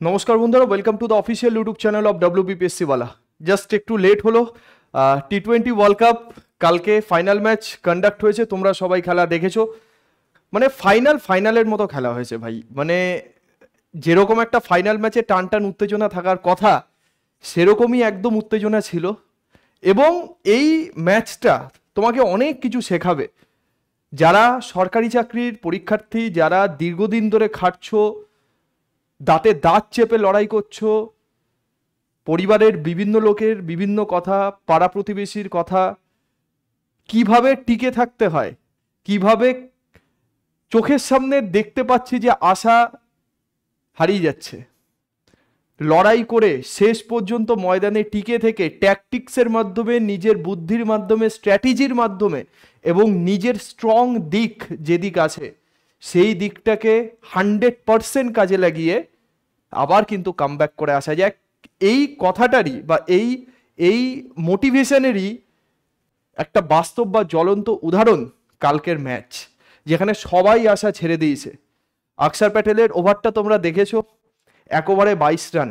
নমস্কার বন্ধুরা, welcome to the official YouTube channel of WBPSC ওয়ালা। জাস্ট একটু লেট হলো। টি20 ওয়ার্ল্ড কাপ কালকে ফাইনাল ম্যাচ কন্ডাক্ট হয়েছে, তোমরা সবাই খেলা দেখেছো। মানে ফাইনালের মতো খেলা হয়েছে ভাই। মানে যেরকম একটা ফাইনাল ম্যাচে টান টান উত্তেজনা থাকার কথা, সেরকমই একদম উত্তেজনা ছিল। এবং এই ম্যাচটা তোমাকে অনেক কিছু শেখাবে। যারা সরকারি চাকরির পরীক্ষার্থী, যারা দীর্ঘদিন ধরে খাটছো, দাঁতে দাঁত চেপে লড়াই করছো, পরিবারের বিভিন্ন লোকের বিভিন্ন কথা, পাড়া প্রতিবেশীর কথা, কিভাবে টিকে থাকতে হয়, কিভাবে চোখের সামনে দেখতে পাচ্ছি যে আশা হারিয়ে যাচ্ছে, লড়াই করে শেষ পর্যন্ত ময়দানে টিকে থেকে ট্যাকটিক্সের মাধ্যমে, নিজের বুদ্ধির মাধ্যমে, স্ট্র্যাটেজির মাধ্যমে এবং নিজের স্ট্রং দিক যেদিক আছে সেই দিকটাকে 100% কাজে লাগিয়ে আবার কিন্তু কামব্যাক করে আসা যায়। এই কথাটারই বা এই মোটিভেশনেরই একটা বাস্তব বা জ্বলন্ত উদাহরণ কালকের ম্যাচ, যেখানে সবাই আশা ছেড়ে দিয়েছে। অক্ষর প্যাটেলের ওভারটা তোমরা দেখেছো, 1 ওভারে 22 রান,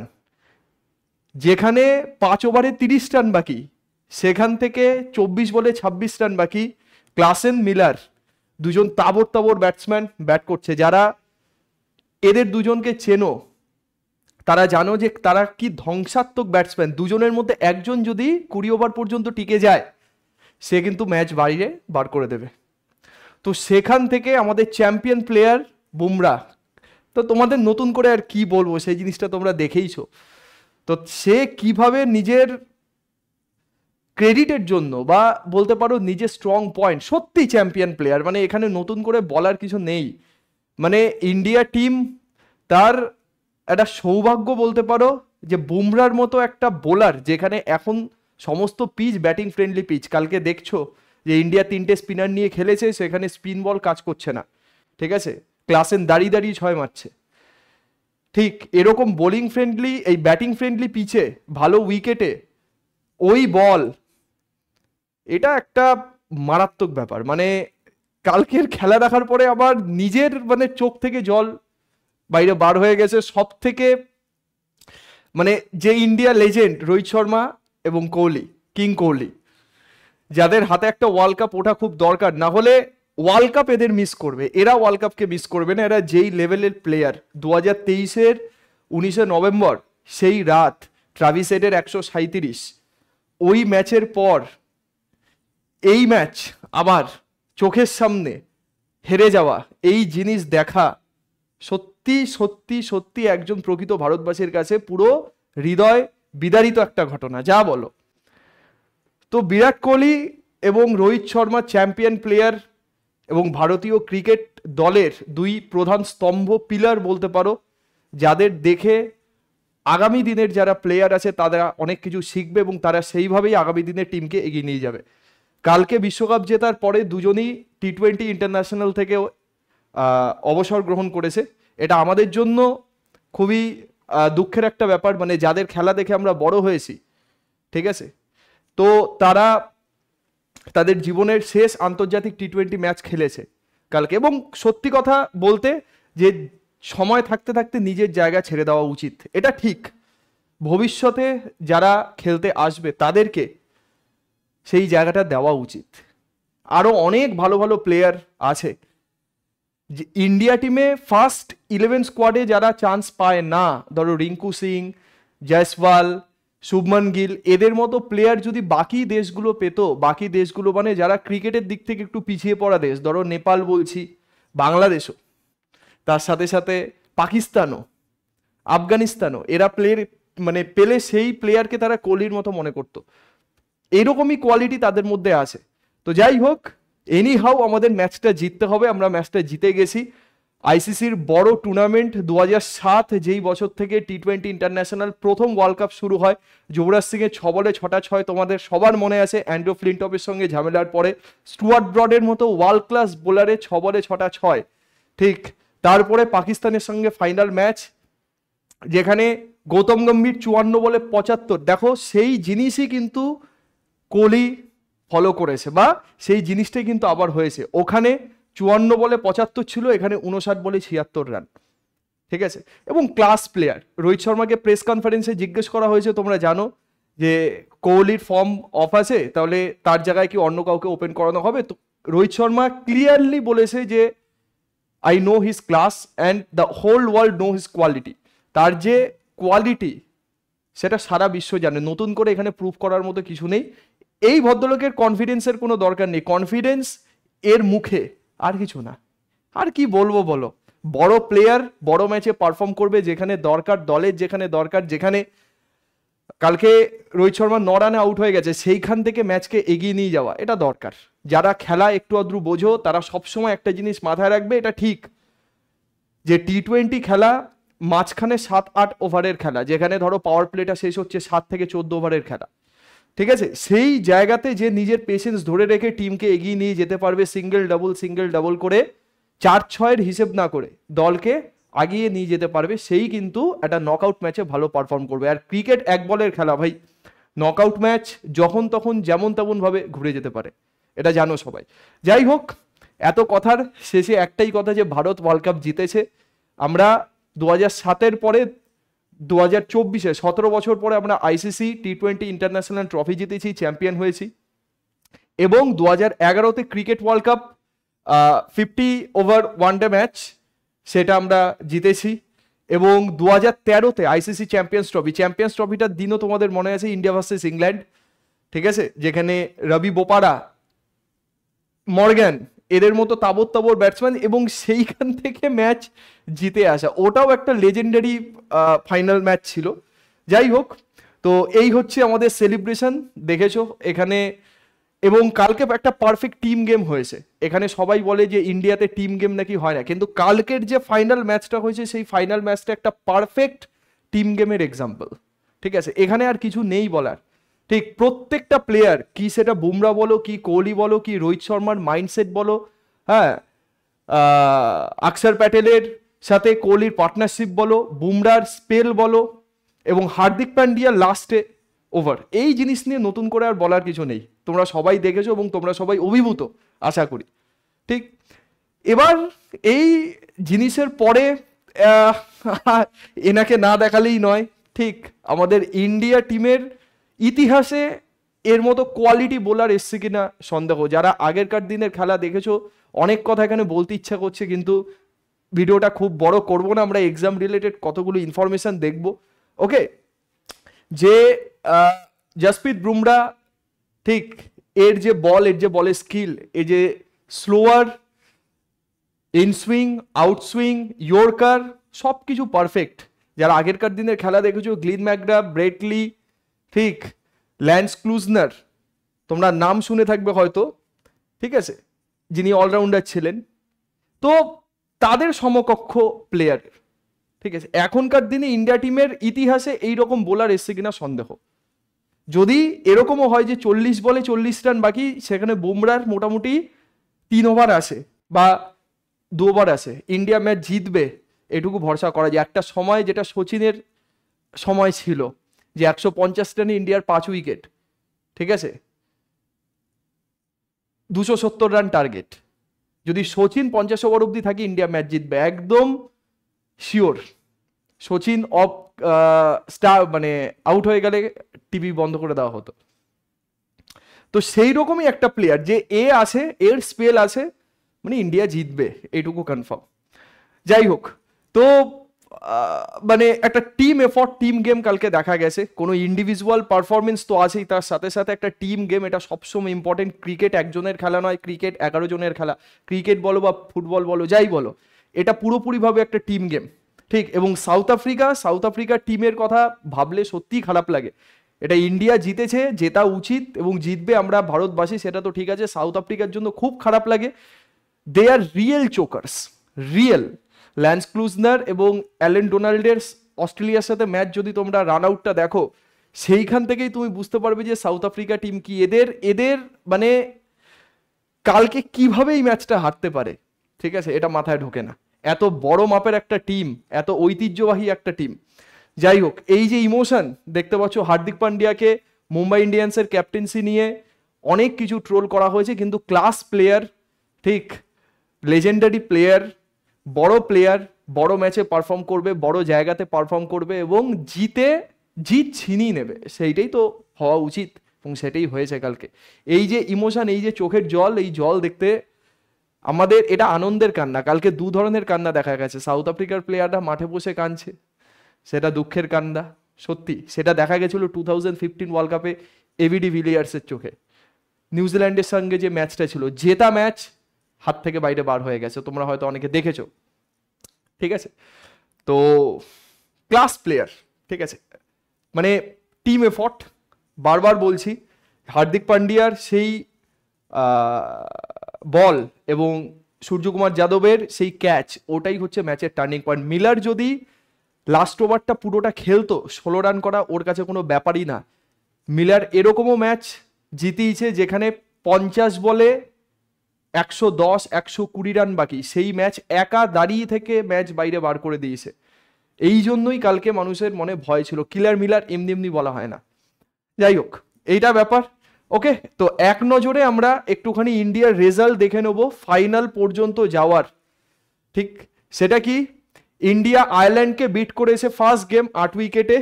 যেখানে 5 ওভারে 30 রান বাকি, সেখান থেকে 24 বলে 26 রান বাকি। ক্লাসেন, মিলার দুজন তাবড় তাবড় ব্যাটসম্যান ব্যাট করছে। যারা এদের দুজনকে চেনো তারা জানো যে তারা কি ধ্বংসাত্মক ব্যাটসম্যান। দুজনের মধ্যে একজন যদি 20 ওভার পর্যন্ত টিকে যায়, সে কিন্তু ম্যাচ বাইরে বার করে দেবে। তো সেখান থেকে আমাদের চ্যাম্পিয়ন প্লেয়ার বুমরা, তো তোমাদের নতুন করে আর কি বলবো, সেই জিনিসটা তোমরা দেখেইছো। তো সে কিভাবে নিজের ক্রেডিটের জন্য বা বলতে পারো নিজের স্ট্রং পয়েন্ট, সত্যি চ্যাম্পিয়ন প্লেয়ার, মানে এখানে নতুন করে বলার কিছু নেই। মানে ইন্ডিয়া টিম তার একটা সৌভাগ্য বলতে পারো যে বুমরার মতো একটা বোলার, যেখানে এখন সমস্ত পিচ ব্যাটিং ফ্রেন্ডলি পিচ। কালকে দেখছো যে ইন্ডিয়া 3টে স্পিনার নিয়ে খেলেছে, সেখানে স্পিন বল কাজ করছে না, ঠিক আছে। ক্লাসেন দাঁড়িয়ে দাঁড়িয়ে 6 মারছে। ঠিক এরকম বোলিং ফ্রেন্ডলি, এই ব্যাটিং ফ্রেন্ডলি পিচে ভালো উইকেটে ওই বল, এটা একটা মারাত্মক ব্যাপার। মানে কালকের খেলা দেখার পরে আবার নিজের মানে চোখ থেকে জল বাইরে বার হয়ে গেছে। সব থেকে মানে যে ইন্ডিয়া লেজেন্ড রোহিত শর্মা এবং কোহলি, কিং কোহলি, যাদের হাতে একটা ওয়ার্ল্ড কাপ ওঠা খুব দরকার, না হলে ওয়ার্ল্ড কাপ এদের মিস করবে। এরা ওয়ার্ল্ড কাপকে মিস করবে না। এরা যেই লেভেলের প্লেয়ার, 2023-এর 19শে নভেম্বর সেই রাত ট্রাভিস হেডের 137, ওই ম্যাচের পর এই ম্যাচ আবার চোখের সামনে হেরে যাওয়া, এই জিনিস দেখা সত্যি সত্যি সত্যি একজন প্রকৃত ভারতবাসীর কাছে পুরো হৃদয় বিদারিত একটা ঘটনা, যা বলো। তো বিরাট কোহলি এবং রোহিত শর্মা চ্যাম্পিয়ন প্লেয়ার এবং ভারতীয় ক্রিকেট দলের দুই প্রধান স্তম্ভ, পিলার বলতে পারো, যাদের দেখে আগামী দিনের যারা প্লেয়ার আছে তারা অনেক কিছু শিখবে এবং তারা সেইভাবেই আগামী দিনের টিমকে এগিয়ে নিয়ে যাবে। কালকে বিশ্বকাপ জেতার পরে দুজনই টি20 ইন্টারন্যাশনাল থেকেও অবসর গ্রহণ করেছে। এটা আমাদের জন্য খুবই দুঃখের একটা ব্যাপার। মানে যাদের খেলা দেখে আমরা বড় হয়েছি, ঠিক আছে, তো তারা তাদের জীবনের শেষ আন্তর্জাতিক টি20 ম্যাচ খেলেছে কালকে। এবং সত্যি কথা বলতে যে সময় থাকতে থাকতে নিজের জায়গা ছেড়ে দেওয়া উচিত, এটা ঠিক। ভবিষ্যতে যারা খেলতে আসবে তাদেরকে সেই জায়গাটা দেওয়া উচিত। আরও অনেক ভালো ভালো প্লেয়ার আছে যে ইন্ডিয়া টিমে ফার্স্ট 11 স্কোয়াডে যারা চান্স পায় না, ধরো রিঙ্কু সিং, জয়সওয়াল, শুভমন গিল, এদের মতো প্লেয়ার যদি বাকি দেশগুলো পেতো, বাকি দেশগুলো মানে যারা ক্রিকেটের দিক থেকে একটু পিছিয়ে পড়া দেশ, ধরো নেপাল বলছি, বাংলাদেশও, তার সাথে সাথে পাকিস্তানও, আফগানিস্তানও, এরা প্লেয়ার মানে পেলে সেই প্লেয়ারকে তারা কোহলির মতো মনে করতো। এইরকমই কোয়ালিটি তাদের মধ্যে আছে। তো যাই হোক, এনি হাউ আমাদের ম্যাচটা জিততে হবে। আমরা ম্যাচটা জিতে গেছি। আইসিসির বড় টুর্নামেন্ট 2007 যেই বছর থেকে টি20 ইন্টারন্যাশনাল প্রথম ওয়ার্ল্ড কাপ শুরু হয়, যুবরাজ সিংয়ের 6 বলে 6টা 6 তোমাদের সবার মনে আছে। অ্যান্ড্রু ফ্লিনটফের সঙ্গে ঝামেলার পরে স্টুয়ার্ট ব্রডের মতো ওয়ার্ল্ড ক্লাস বোলারে 6 বলে 6টা 6। ঠিক তারপরে পাকিস্তানের সঙ্গে ফাইনাল ম্যাচ, যেখানে গৌতম গম্ভীর 54 বলে 75। দেখো সেই জিনিসই কিন্তু কোহলি ফলো করেছে, বা সেই জিনিসটাই কিন্তু আবার হয়েছে। ওখানে 54 বলে 75 ছিল, এখানে 59 বলে 76 রান। ঠিক আছে, এবং ক্লাস প্লেয়ার। রোহিত শর্মাকে প্রেস কনফারেন্সে জিজ্ঞেস করা হয়েছে, তোমরা জানো যে কোহলির ফর্ম অফ আছে, তাহলে তার জায়গায় কি অন্য কাউকে ওপেন করানো হবে? তো রোহিত শর্মা ক্লিয়ারলি বলেছে যে I know his class and the whole world know his quality. তার যে কোয়ালিটি সেটা সারা বিশ্ব জানে, নতুন করে এখানে প্রুভ করার মতো কিছু নেই। এই ভদ্রলোকের কনফিডেন্সের কোনো দরকার নেই, কনফিডেন্স এর মুখে, আর কিছু না। আর কি বলবো বলো, বড় প্লেয়ার বড় ম্যাচে পারফর্ম করবে যেখানে দরকার, দলের যেখানে দরকার, যেখানে কালকে রোহিত শর্মা 9 রানে আউট হয়ে গেছে, সেইখান থেকে ম্যাচকে এগিয়ে নিয়ে যাওয়া, এটা দরকার। যারা খেলা একটু আদ্রু বোঝো তারা সবসময় একটা জিনিস মাথায় রাখবে, এটা ঠিক যে টি-20 খেলা মাঝখানে 7-8 ওভারের খেলা, যেখানে ধরো পাওয়ার প্লেটা শেষ হচ্ছে 7 থেকে 14 ওভারের খেলা, ঠিক আছে? সেই জায়গাতে যে নিজের পেশেন্স ধরে রেখে টিমকে এগিয়ে নিয়ে যেতে পারবে, সিঙ্গেল ডাবল করে 4-6-এর হিসেব না করে দলকে আগিয়ে নিয়ে যেতে পারবে, সেই কিন্তু একটা নকআউট ম্যাচে ভালো পারফর্ম করবে। আর ক্রিকেট এক বলের খেলা ভাই, নকআউট ম্যাচ যখন তখন যেমন তেমন ভাবে ঘুরে যেতে পারে, এটা জানো সবাই। যাই হোক, এত কথার শেষে একটাই কথা, যে ভারত ওয়ার্ল্ড কাপ জিতেছে। আমরা 2007-এর পরে 2024-এ 17 বছর পরে আমরা আইসিসি টি-20 ইন্টারন্যাশনাল ট্রফি জিতেছি, চ্যাম্পিয়ন হয়েছি। এবং 2011-তে cricket world cup 50 over one day match, সেটা আমরা জিতেছি। এবং 2013-তে আইসিসি চ্যাম্পিয়ন্স ট্রফিটার দিনও তোমাদের মনে আছে, ইন্ডিয়া ভার্সেস ইংল্যান্ড, ঠিক আছে, যেখানে রবি বোপারা, মর্গ্যান, এদের মতো তাবর ব্যাটসম্যান, এবং সেইখান থেকে ম্যাচ জিতে আসা, ওটাও একটা লেজেন্ডারি ফাইনাল ম্যাচ ছিল। যাই হোক, তো এই হচ্ছে আমাদের সেলিব্রেশন, দেখেছো এখানে। এবং কালকে একটা পারফেক্ট টিম গেম হয়েছে। এখানে সবাই বলে যে ইন্ডিয়াতে টিম গেম নাকি হয় না, কিন্তু কালকের যে ফাইনাল ম্যাচটা হয়েছে, সেই ফাইনাল ম্যাচটা একটা পারফেক্ট টিম গেমের এক্সাম্পল, ঠিক আছে? এখানে আর কিছু নেই বলার, ঠিক। প্রত্যেকটা প্লেয়ার, কি সেটা বুমরা বলো, কি কোহলি বলো, কি রোহিত শর্মার মাইন্ডসেট বলো, হ্যাঁ, অক্ষর প্যাটেলের সাথে কোহলির পার্টনারশিপ বলো, বুমরার স্পেল বলো, এবং হার্দিক পান্ডিয়া লাস্টে ওভার, এই জিনিস নিয়ে নতুন করে আর বলার কিছু নেই। তোমরা সবাই দেখেছো এবং তোমরা সবাই অভিভূত আশা করি, ঠিক। এবার এই জিনিসের পরে এনাকে না দেখালেই নয়, ঠিক। আমাদের ইন্ডিয়া টিমের ইতিহাসে এর মতো কোয়ালিটি বোলার এসছে কিনা সন্দেহ। যারা আগেরকার দিনের খেলা দেখেছো, অনেক কথা এখানে বলতে ইচ্ছা করছে, কিন্তু ভিডিওটা খুব বড় করব না, আমরা এক্সাম রিলেটেড কতগুলো ইনফরমেশন দেখব। ওকে, যে জসপ্রীত বুমরা, ঠিক, এর যে বলের স্কিল, এই যে স্লোয়ার, ইনসুইং, আউটসুইং, ইয়র্কার, সব কিছু পারফেক্ট। যারা আগেরকার দিনের খেলা দেখেছো, গ্লিন ম্যাকগ্রা, ব্রেটলি, ঠিক, ল্যান্স ক্লুজনার, তোমরা নাম শুনে থাকবে হয়তো, ঠিক আছে, যিনি অলরাউন্ডার ছিলেন, তো তাদের সমকক্ষ প্লেয়ার, ঠিক আছে। এখনকার দিনে ইন্ডিয়া টিমের ইতিহাসে এইরকম বোলার এসছে কিনা সন্দেহ। যদি এরকমও হয় যে 40 বলে 40 রান বাকি, সেখানে বুমরার মোটামুটি 3 ওভার আসে বা 2 ওভার আসে, ইন্ডিয়া ম্যাচ জিতবে, এটুকু ভরসা করা যায়। একটা সময় যেটা সচিনের সময় ছিল, যে 150 রানে ইন্ডিয়ার 5 উইকেট, ঠিক আছে, 270 রান টার্গেট। যদি সচিন 50 ওভার অব্দি থাকে, ইন্ডিয়া ম্যাচ জিতবে, একদম শিওর। সচিন অফ স্টার মানে আউট হয়ে গেলে টিভি বন্ধ করে দেওয়া হতো। তো সেই রকমই একটা প্লেয়ার, যে আছে, এর স্পেল আছে, মানে ইন্ডিয়া জিতবে, এইটুকু কনফার্ম। যাই হোক, তো মানে একটা টিম এফর্ট, টিম গেম কালকে দেখা গেছে। কোনো ইন্ডিভিজুয়াল পারফরমেন্স তো আছেই, তার সাথে সাথে একটা টিম গেম, এটা সবসময় ইম্পর্টেন্ট। ক্রিকেট একজনের খেলা নয়, ক্রিকেট 11 জনের খেলা। ক্রিকেট বলো বা ফুটবল বলো, যাই বলো, এটা পুরোপুরিভাবে একটা টিম গেম, ঠিক। এবং সাউথ আফ্রিকা টিমের কথা ভাবলে সত্যিই খারাপ লাগে। এটা ইন্ডিয়া জিতেছে, জেতা উচিত, এবং জিতবে, আমরা ভারতবাসী, সেটা তো ঠিক আছে। সাউথ আফ্রিকার জন্য খুব খারাপ লাগে। They are real chokers, real. Lance Klusener এবং অ্যালেন ডোনাল্ডের অস্ট্রেলিয়ার সাথে ম্যাচ যদি তোমরা রান আউটটা দেখো, সেইখান থেকেই তুমি বুঝতে পারবে যে সাউথ আফ্রিকা টিম কি। এদের মানে কালকে কিভাবে এই ম্যাচটা হারতে পারে, ঠিক আছে, এটা মাথায় ঢোকে না। এত বড় মাপের একটা টিম, এত ঐতিহ্যবাহী একটা টিম। যাই হোক, এই যে ইমোশন দেখতে পাচ্ছ, হার্দিক পান্ডিয়াকে মুম্বাই ইন্ডিয়ান্সের ক্যাপ্টেন্সি নিয়ে অনেক কিছু ট্রোল করা হয়েছে, কিন্তু ক্লাস প্লেয়ার, ঠিক, লেজেন্ডারি প্লেয়ার, বড় প্লেয়ার, বড় ম্যাচে পারফর্ম করবে, বড় জায়গাতে পারফর্ম করবে এবং জিত ছিনিয়ে নেবে, সেইটাই তো হওয়া উচিত এবং সেটাই হয়েছে কালকে। এই যে ইমোশন, এই যে চোখের জল, এই জল দেখতে আমাদের এটা আনন্দের কান্না। কালকে দু ধরনের কান্না দেখা গেছে, সাউথ আফ্রিকার প্লেয়াররা মাঠে বসে কাঁদছে, সেটা দুঃখের কান্না সত্যি। সেটা দেখা গেছিল 2015 ওয়ার্ল্ড কাপে এবিডি ভিলিয়ার্সের চোখে। নিউজিল্যান্ডের সঙ্গে যে ম্যাচটা ছিল, জেতা ম্যাচ হাত থেকে বাইরে বার হয়ে গেছে, তোমরা হয়তো অনেকে দেখেছো, ঠিক আছে। তো ক্লাস প্লেয়ার, ঠিক আছে, মানে টিম এফর্ট, বারবার বলছি, হার্দিক পান্ডিয়ার সেই বল এবং সূর্যকুমার যাদবের সেই ক্যাচ, ওটাই হচ্ছে ম্যাচের টার্নিং পয়েন্ট। মিলার যদি লাস্ট ওভারটা পুরোটা খেলতো, 16 রান করা ওর কাছে কোনো ব্যাপারই না। মিলার এরকমও ম্যাচ জিতিয়েছে যেখানে 50 বলে 110 120 রান বাকি, সেই ম্যাচ একা দাঁড়িয়ে থেকে ম্যাচ বাইরে বার করে দিয়েছে। এই জন্যই কালকে মানুষের মনে ভয় ছিল। কিলার মিলার এমনি এমনি বলা হয় না। যাই হোক, এইটা ব্যাপার। ওকে, তো এক নজরে আমরা একটুখানি ইন্ডিয়ার রেজাল্ট দেখে নেব ফাইনাল পর্যন্ত যাওয়ার। ঠিক, সেটা কি, ইন্ডিয়া আয়ারল্যান্ডকে বিট করেছে ফার্স্ট গেম 8 উইকেটে,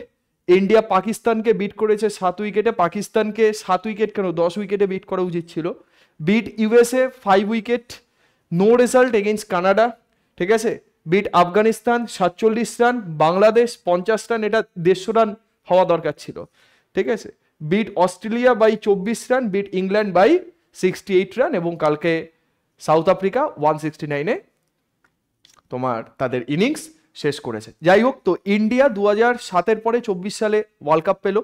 ইন্ডিয়া পাকিস্তানকে বিট করেছে 7 উইকেটে, পাকিস্তানকে 7 উইকেট কেন 10 উইকেটে বিট করা উচিত ছিল। Beat USA 5 wicket, no result against Canada, ঠিক আছে। Beat Afghanistan 47 run, Bangladesh 50 run, এটা 150 রান হওয়া দরকার ছিল, ঠিক আছে। Beat Australia by 24 run, beat England by 68 run, এবং কালকে সাউথ আফ্রিকা 169-এ তোমার তাদের ইনিংস শেষ করেছে। যাই হোক, তো ইন্ডিয়া 2007-এর পরে 24 সালে ওয়ার্ল্ড কাপ পেল,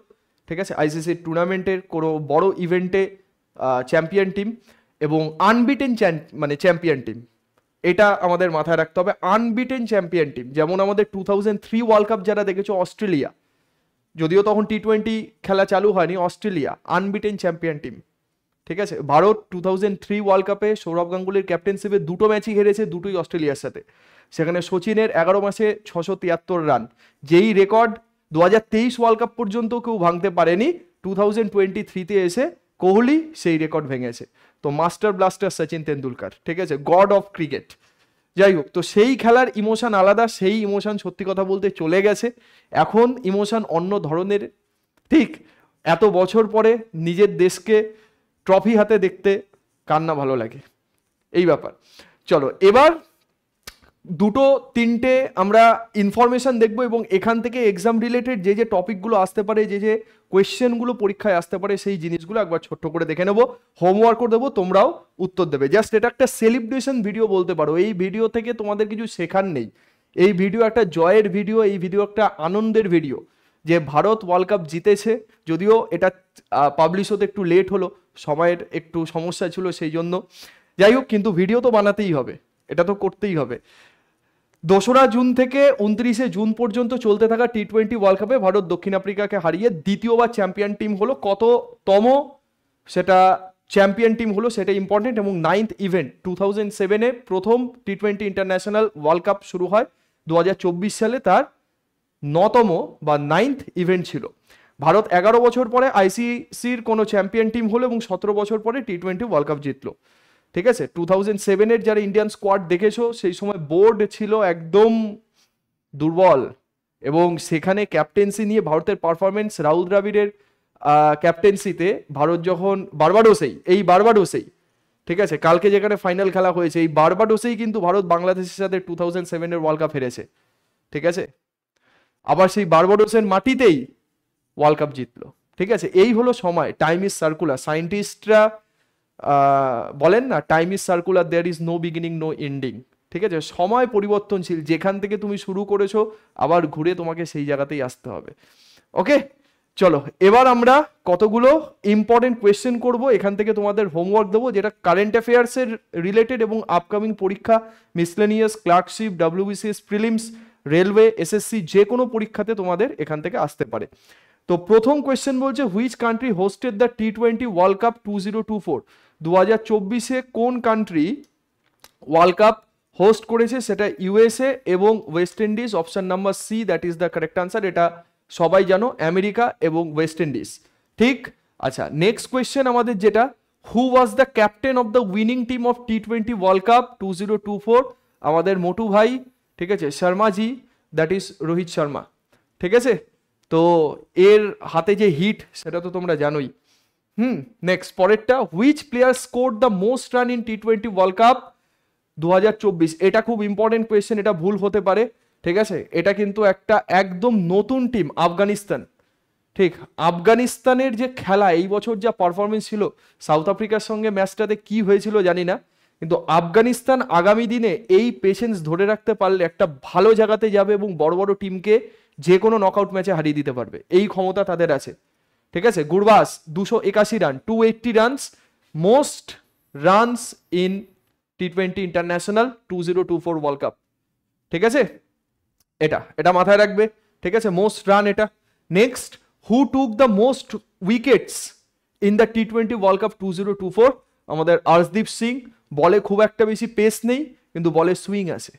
ঠিক আছে, আইসিসি টুর্নামেন্টের কোনো বড় ইভেন্টে চ্যাম্পিয়ন টিম এবং আনবিটেন চ্যাম্পিয়ন টিম, এটা আমাদের মাথায় রাখতে হবে। আনবিটেন চ্যাম্পিয়ন টিম, যেমন আমাদের 2003 ওয়ার্ল্ড কাপ যারা দেখেছো অস্ট্রেলিয়া, যদিও তখন টি20 খেলা চালু হয়নি, অস্ট্রেলিয়া আনবিটেন চ্যাম্পিয়ন টিম, ঠিক আছে। ভারত 2003 ওয়ার্ল্ড কাপে সৌরভ গাঙ্গুলির ক্যাপ্টেনশিপে 2টো ম্যাচই হেরেছে, দুটোই অস্ট্রেলিয়ার সাথে। সেখানে সচিনের 11 মাসে 673 রান, যেই রেকর্ড 2023 ওয়ার্ল্ড কাপ পর্যন্ত কেউ ভাঙতে পারেনি, 2023-তে এসে কোহলি সেই রেকর্ড ভেঙেছে। তো মাস্টার ব্লাস্টার সচিন তেন্ডুলকার, ঠিক আছে, গড অফ ক্রিকেট। যাই হোক, তো সেই খেলার ইমোশন আলাদা, সেই ইমোশন সত্যি কথা বলতে চলে গেছে। এখন ইমোশন অন্য ধরনের। ঠিক, এত বছর পরে নিজের দেশকে ট্রফি হাতে দেখতে কান্না ভালো লাগে, এই ব্যাপার। চলো এবার 2-3টে আমরা ইনফরমেশন দেখবো এবং এখান থেকে এক্সাম রিলেটেড যে যে টপিকগুলো আসতে পারে, যে যে কোয়েশ্চেনগুলো পরীক্ষায় আসতে পারে, সেই জিনিসগুলো একবার ছোট্ট করে দেখে নেবো, হোমওয়ার্কও দেবো, তোমরাও উত্তর দেবে। জাস্ট এটা একটা সেলিব্রেশন ভিডিও বলতে পারো। এই ভিডিও থেকে তোমাদের কিছু শেখার নেই, এই ভিডিও একটা জয়ের ভিডিও, এই ভিডিও একটা আনন্দের ভিডিও যে ভারত ওয়ার্ল্ড কাপ জিতেছে। যদিও এটা পাবলিশ হতে একটু লেট হলো, সময়ের একটু সমস্যা ছিল সেই জন্য। যাই হোক, কিন্তু ভিডিও তো বানাতেই হবে, এটা তো করতেই হবে। 2রা জুন থেকে 29শে জুন পর্যন্ত চলতে থাকা টি20 ওয়ার্ল্ড কাপে ভারত দক্ষিণ আফ্রিকাকে হারিয়ে দ্বিতীয়বার চ্যাম্পিয়ন টিম হলো। কততম সেটা চ্যাম্পিয়ন টিম হলো সেটা ইম্পর্টেন্ট। এবং 9th ইভেন্ট, 2007-এ প্রথম টি20 ইন্টারন্যাশনাল ওয়ার্ল্ড কাপ শুরু হয়, 2024 সালে তার 9তম বা 9th ইভেন্ট ছিল। ভারত 11 বছর পরে আইসিসির কোনো চ্যাম্পিয়ন টিম হলো এবং 17 বছর পরে টি20 ওয়ার্ল্ড কাপ জিতলো, ঠিক আছে। 2007-এর যারা ইন্ডিয়ান স্কোয়াড দেখেছো, সেই সময় বোর্ড ছিল একদম দুর্বল এবং সেখানে ক্যাপ্টেন্সি নিয়ে ভারতের পারফরমেন্স, রাহুল দ্রাবিড়ের ক্যাপ্টেন্সিতে ভারত যখন বারবাডোসেই, ঠিক আছে, কালকে যেখানে ফাইনাল খেলা হয়েছে, এই বারবাডোসেই কিন্তু ভারত বাংলাদেশের সাথে 2007-এর ওয়ার্ল্ড কাপ হেরেছে, ঠিক আছে। আবার সেই বারবাডোসের মাটিতেই ওয়ার্ল্ড কাপ জিতলো, ঠিক আছে। এই হলো সময়, টাইম ইজ সার্কুলার। সায়েন্টিস্টরা বলেন না, time is circular, there is no beginning no ending, ঠিক আছে। সময় পরিবর্তনশীল, যেখান থেকে তুমি শুরু করেছো আবার ঘুরে তোমাকে সেই জায়গাতেই আসতে হবে। ওকে, চলো এবার আমরা কতগুলো ইম্পর্টেন্ট কোয়েশ্চেন করব, এখান থেকে তোমাদের হোমওয়ার্ক দেবো, যেটা কারেন্ট অ্যাফেয়ার্সের রিলেটেড এবং আপকামিং পরীক্ষা, miscellaneous, clerkship, WBCS prelims, railway, SSC, যে কোনো পরীক্ষাতে তোমাদের এখান থেকে আসতে পারে। তো প্রথম কোয়েশ্চেন বলছে, which country hosted the T20 world cup 2024? 2024-এ কোন কান্ট্রি ওয়ার্ল্ড কাপ হোস্ট করেছে? সেটা ইউএসএ এবং West Indies. Option number C, that is the correct answer. এটা সবাই জানো, আমেরিকা এবং ওয়েস্ট ইন্ডিজ, ঠিক। আচ্ছা, নেক্সট কোয়েশ্চেন আমাদের যেটা, who was the captain of the winning team of T20 world cup 2024? আমাদের মোটু ভাই, ঠিক আছে, শর্মাজি, দ্যাট ইজ রোহিত শর্মা। ঠিক আছে, তো এর হাতে যে হিট সেটা তো তোমরা জানোই। নেক্সট পরেরটা, which player score the most run in T20 world cup 2024? এটা খুব ইম্পর্টেন্ট কোয়েশ্চেন, এটা ভুল হতে পারে। ঠিক আছে, এটা কিন্তু একটা একদম নতুন টিম আফগানিস্তান। ঠিক, আফগানিস্তানের যে খেলা এই বছর যা পারফরমেন্স ছিল, সাউথ আফ্রিকার সঙ্গে ম্যাচটাতে কি হয়েছিল জানি না, কিন্তু আফগানিস্তান আগামী দিনে এই পেশেন্স ধরে রাখতে পারলে একটা ভালো জায়গাতে যাবে এবং বড় বড় টিমকে যে কোনো নকআউট ম্যাচে হারিয়ে দিতে পারবে, এই ক্ষমতা তাদের আছে। ঠিক আছে, Gurbaz 281 run, 280 runs, most runs in T20 international 2024 world cup. ঠিক আছে, এটা এটা মাথায় রাখবে। ঠিক আছে, মোস্ট রান এটা। Next, who took the most wickets in the T20 world cup 2024? আমাদের আর্শদীপ সিং। বলে খুব একটা বেশি পেস নেই, কিন্তু বলে সুইং আছে।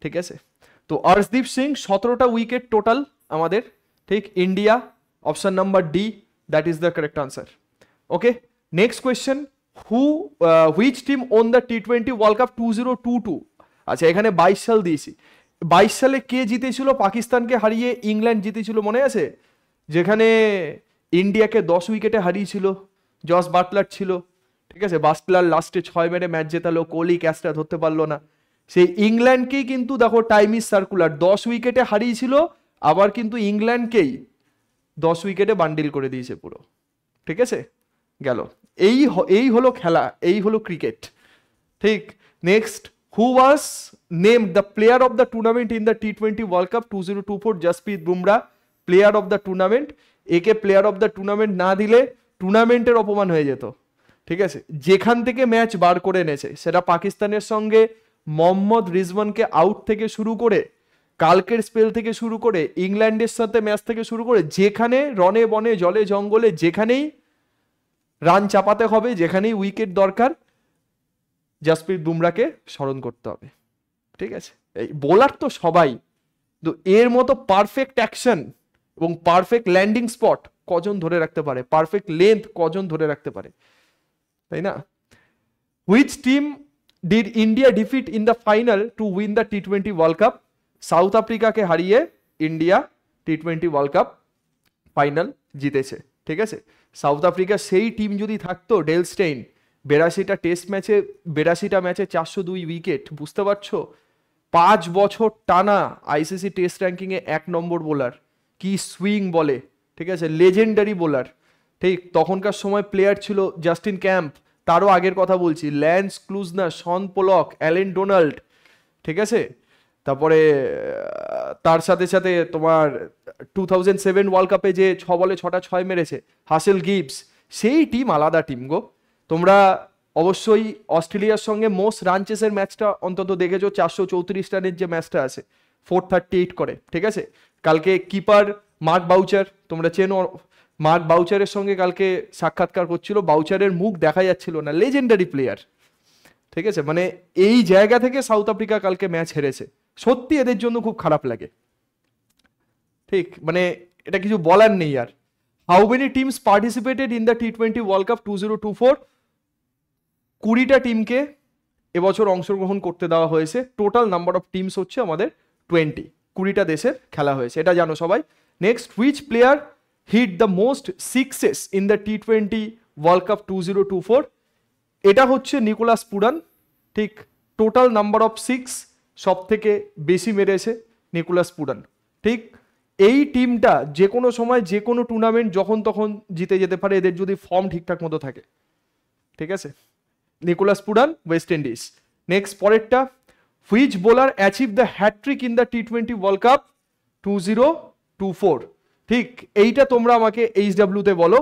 ঠিক আছে, তো আর্শদীপ সিং 17টা উইকেট টোটাল আমাদের। ঠিক, India, option number D, that is the correct answer. Okay, next question, which team won the T20 world cup 2022? আচ্ছা, এখানে 22 সাল দিয়েছি। 22 সালে কে জিতেছিল? পাকিস্তানকে হারিয়ে ইংল্যান্ড জিতেছিল, মনে আছে? যেখানে ইন্ডিয়াকে 10 উইকেটে হারিয়েছিল, জস বাটলার ছিল। ঠিক আছে, বাটলার লাস্টে 6 মেরে ম্যাচ জেতালো, কোহলি ক্যাচটা ধরতে পারলো না। সেই ইংল্যান্ডকেই কিন্তু দেখো, টাইম ইজ সার্কুলার, 10 উইকেটে হারিয়েছিল, আবার কিন্তু ইংল্যান্ডকেই 10 উইকেটে বান্ডিল করে দিয়েছে পুরো। ঠিক আছে, গেল। এই হলো খেলা, এই হলো ক্রিকেট। ঠিক, next, who was named the player of the tournament in the T20 world cup 2024? Jasprit Bumrah player of the tournament. একে প্লেয়ার অফ দ্য টুর্নামেন্ট না দিলে টুর্নামেন্টের অপমান হয়ে যেত। ঠিক আছে, যেখান থেকে ম্যাচ বার করে এনেছে, সেটা পাকিস্তানের সঙ্গে মোহাম্মদ রিজওয়ানকে আউট থেকে শুরু করে, কালকের স্পেল থেকে শুরু করে, ইংল্যান্ডের সাথে ম্যাচ থেকে শুরু করে, যেখানে রনে বনে জলে জঙ্গলে যেখানেই রান চাপাতে হবে, যেখানেই উইকেট দরকার, জসপ্রীত বুমরাকে স্মরণ করতে হবে। ঠিক আছে, এই বোলার তো সবাই, তো এর মতো পারফেক্ট অ্যাকশন এবং পারফেক্ট ল্যান্ডিং স্পট কজন ধরে রাখতে পারে, পারফেক্ট লেন্থ কজন ধরে রাখতে পারে, তাই না? Which team did India defeat in the final to win the T20 world cup? South আফ্রিকাকে হারিয়ে India T20 world cup final জিতেছে। ঠিক আছে, সাউথ আফ্রিকা সেই টিম যদি থাকতো, ডেল স্টেইন 82টা টেস্ট ম্যাচে, 82টা ম্যাচে 402 উইকেট, বুঝতে পারছো? 5 বছর টানা আইসিসি টেস্ট র্যাঙ্কিংয়ে 1 নম্বর বোলার, কি সুইং বলে। ঠিক আছে, লেজেন্ডারি বোলার। ঠিক, তখনকার সময় প্লেয়ার ছিল জাস্টিন ক্যাম্প, তারও আগের কথা বলছি, Lance Klusener, Shaun Pollock, Allan Donald. ঠিক আছে, তারপরে তার সাথে সাথে তোমার 2007 ওয়ার্ল্ড কাপে যে 6 বলে 6টা 6 মেরেছে হাসেল গিবস, সেই টিম আলাদা টিম গো। তোমরা অবশ্যই অস্ট্রেলিয়ার সঙ্গে মোস্ট রান চেসের ম্যাচটা অন্তত দেখেছো, 434 রানের যে ম্যাচটা আছে, 438 করে। ঠিক আছে, কালকে কিপার মার্ক বাউচার, তোমরা চেনো, মার্ক বাউচারের সঙ্গে কালকে সাক্ষাৎকার করছিল, বাউচারের মুখ দেখা যাচ্ছিল না, লেজেন্ডারি প্লেয়ার। ঠিক আছে, মানে এই জায়গা থেকে সাউথ আফ্রিকা কালকে ম্যাচ হেরেছে, সত্যি এদের জন্য খুব খারাপ লাগে। ঠিক, মানে এটা কিছু বলার নেই আর। How many teams participated in the T20 world cup 2024? 20টা টিমকে এবছর অংশগ্রহণ করতে দেওয়া হয়েছে। টোটাল নাম্বার অফ টিমস হচ্ছে আমাদের 20, 20টা দেশের খেলা হয়েছে, এটা জানো সবাই। Next, which player hit the most sixes in the T20 world cup 2024? এটা হচ্ছে নিকোলাস পুরান। ঠিক, টোটাল নাম্বার অফ 6 সব থেকে বেশি মেরেছে নিকোলাস পুরান। ঠিক, এই টিমটা যে কোনো সময় যে কোনো টুর্নামেন্ট যখন তখন জিতে যেতে পারে, এদের যদি ফর্ম ঠিকঠাক মতো থাকে। ঠিক আছে, Nicholas Pooran, West Indies. Next পরেরটা, which bowler achieve the hat trick in the T20 world cup 2024? ঠিক, এইটা তোমরা আমাকে HW তে বলো,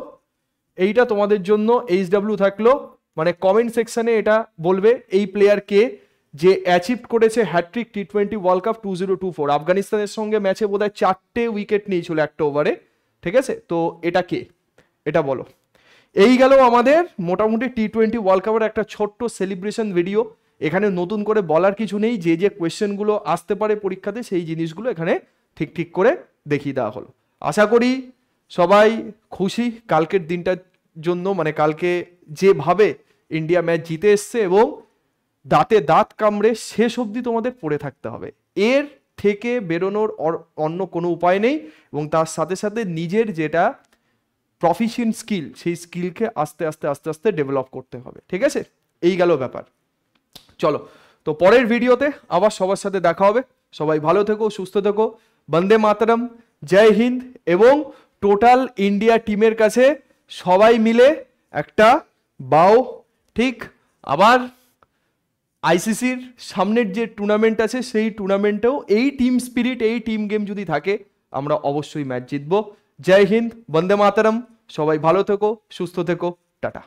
এইটা তোমাদের জন্য HW থাকলো, মানে কমেন্ট সেকশনে এটা বলবে এই প্লেয়ার কে যে অ্যাচিভ করেছে হ্যাট্রিক টি20 ওয়ার্ল্ড কাপ 2024। আফগানিস্তানের সঙ্গে ম্যাচে বোধহয় 4টে উইকেট নিয়েছিল একটা ওভারে। ঠিক আছে, তো এটা কে, এটা বলো। এই গেল আমাদের মোটামুটি টি20 ওয়ার্ল্ড কাপের একটা ছোট্ট সেলিব্রেশন ভিডিও। এখানে নতুন করে বলার কিছু নেই, যে যে কোয়েশ্চেনগুলো আসতে পারে পরীক্ষাতে সেই জিনিসগুলো এখানে ঠিক ঠিক করে দেখিয়ে দেওয়া হলো। আশা করি সবাই খুশি কালকের দিনটার জন্য, মানে কালকে যেভাবে ইন্ডিয়া ম্যাচ জিতে এসছে, এবং দাঁতে দাঁত কামড়ে শেষ অবধি তোমাদের পড়ে থাকতে হবে, এর থেকে বেরোনোর অন্য কোনো উপায় নেই, এবং তার সাথে সাথে নিজের যেটা প্রফিশিয়েন্ট স্কিল, সেই স্কিলকে আস্তে আস্তে আস্তে আস্তে ডেভেলপ করতে হবে। ঠিক আছে, এই গেল ব্যাপার। চলো, তো পরের ভিডিওতে আবার সবার সাথে দেখা হবে। সবাই ভালো থেকো, সুস্থ থেকো, বন্দে মাতরম, জয় হিন্দ, এবং টোটাল ইন্ডিয়া টিমের কাছে সবাই মিলে একটা বাও। ঠিক, আবার আইসিসির সামনের যে টুর্নামেন্ট আছে সেই টুর্নামেন্টেও এই টিম স্পিরিট, এই টিম গেম যদি থাকে, আমরা অবশ্যই ম্যাচ জিতবো। জয় হিন্দ, বন্দে মাতরম, সবাই ভালো থেকো, সুস্থ থেকো, টাটা।